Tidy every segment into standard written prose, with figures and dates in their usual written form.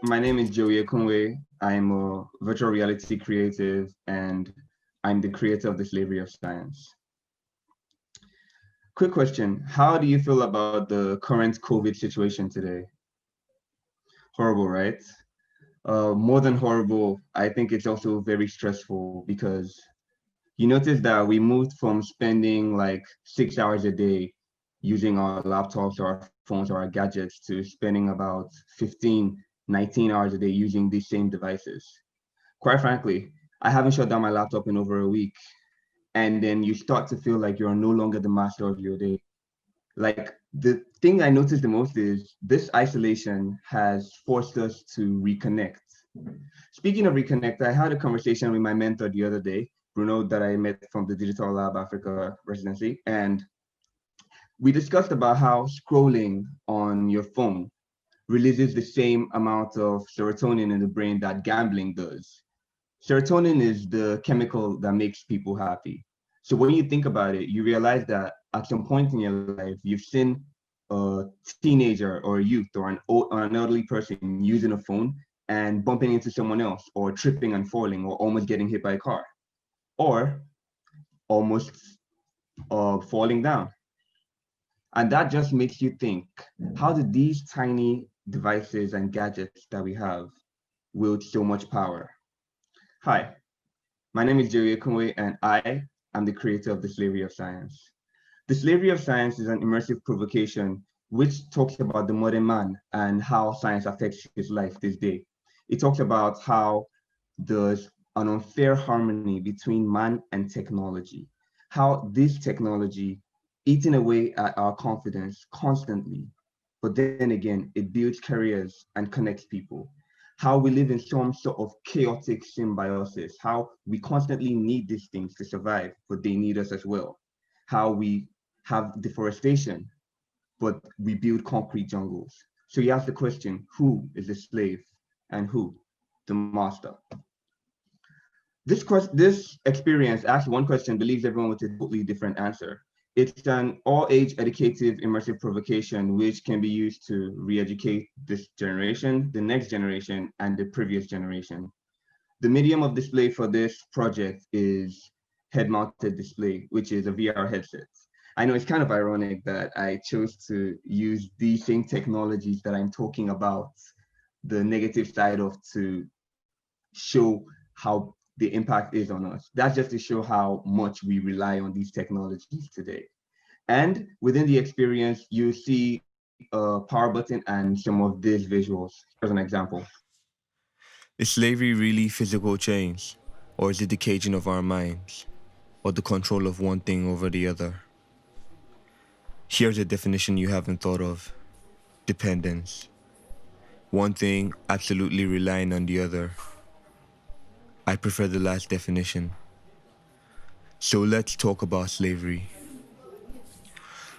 My name is Ekunwe. I'm a virtual reality creative and I'm the creator of the Slavery of Science. Quick question, how do you feel about the current COVID situation today? Horrible, right? More than horrible, I think it's also very stressful because you notice that we moved from spending like 6 hours a day using our laptops or our phones or our gadgets to spending about 15, 19 hours a day using these same devices. Quite frankly, I haven't shut down my laptop in over a week. And then you start to feel like you're no longer the master of your day. Like the thing I noticed the most is this isolation has forced us to reconnect. Speaking of reconnect, I had a conversation with my mentor the other day, Bruno, that I met from the Digital Lab Africa residency. And we discussed about how scrolling on your phone releases the same amount of serotonin in the brain that gambling does. Serotonin is the chemical that makes people happy. So when you think about it, you realize that at some point in your life, you've seen a teenager or a youth or an elderly person using a phone and bumping into someone else or tripping and falling or almost getting hit by a car or almost falling down. And that just makes you think, how did these tiny devices and gadgets that we have wield so much power? Hi, my name is Jerry Ekunwe, and I am the creator of The Slavery of Science. The Slavery of Science is an immersive provocation which talks about the modern man and how science affects his life this day. It talks about how there's an unfair harmony between man and technology, how this technology eating away at our confidence constantly, but then again, it builds careers and connects people, how we live in some sort of chaotic symbiosis, how we constantly need these things to survive, but they need us as well, how we have deforestation, but we build concrete jungles. So you ask the question, who is the slave and who the master? This experience asks one question, believes everyone with a totally different answer. It's an all-age educative immersive provocation which can be used to re-educate this generation, the next generation, and the previous generation. The medium of display for this project is head-mounted display, which is a VR headset. I know it's kind of ironic that I chose to use these same technologies that I'm talking about, the negative side of, to show how the impact is on us. That's just to show how much we rely on these technologies today. And within the experience, you see a power button and some of these visuals. Here's an example. Is slavery really physical change? Or is it the caging of our minds? Or the control of one thing over the other? Here's a definition you haven't thought of. Dependence. One thing absolutely relying on the other. I prefer the last definition. So let's talk about slavery.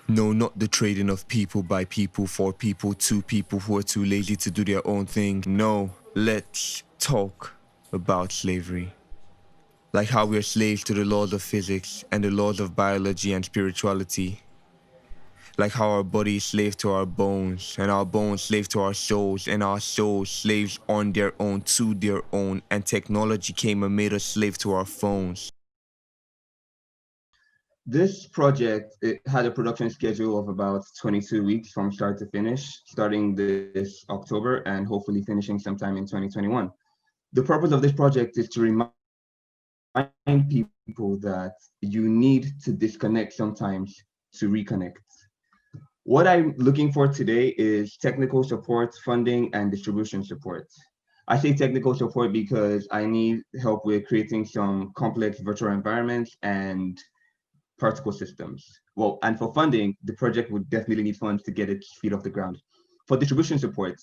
No, not the trading of people by people for people to people who are too lazy to do their own thing. No, let's talk about slavery. Like how we are slaves to the laws of physics and the laws of biology and spirituality. Like how our body is slave to our bones, and our bones slave to our souls, and our souls slaves on their own to their own, and technology came and made us slave to our phones. This project, it had a production schedule of about 22 weeks from start to finish, starting this October and hopefully finishing sometime in 2021. The purpose of this project is to remind people that you need to disconnect sometimes to reconnect. What I'm looking for today is technical support, funding, and distribution support. I say technical support because I need help with creating some complex virtual environments and particle systems. Well, and for funding, the project would definitely need funds to get its feet off the ground. For distribution support,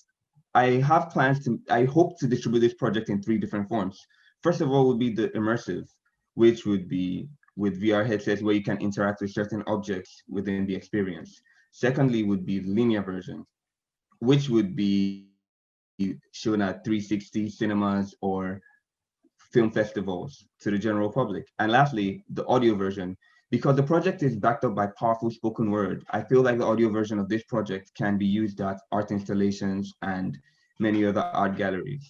I hope to distribute this project in three different forms. First of all would be the immersive, which would be with VR headsets where you can interact with certain objects within the experience. Secondly would be the linear version, which would be shown at 360 cinemas or film festivals to the general public. And lastly, the audio version. Because the project is backed up by powerful spoken word, I feel like the audio version of this project can be used at art installations and many other art galleries.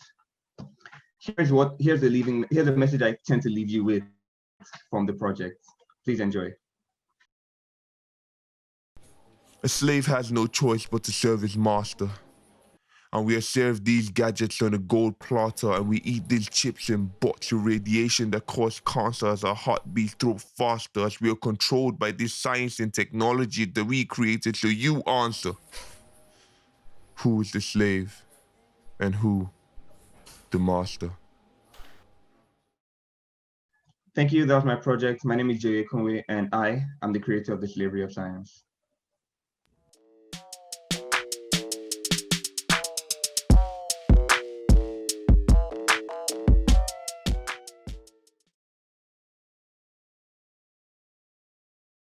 Here's a message I tend to leave you with from the project. Please enjoy. A slave has no choice but to serve his master. And we are served these gadgets on a gold platter, and we eat these chips in bots of radiation that cause cancer as our heartbeats throw faster, as we are controlled by this science and technology that we created. So you answer. Who is the slave and who the master? Thank you. That was my project. My name is Ekunwe, and I am the creator of the Slavery of Science.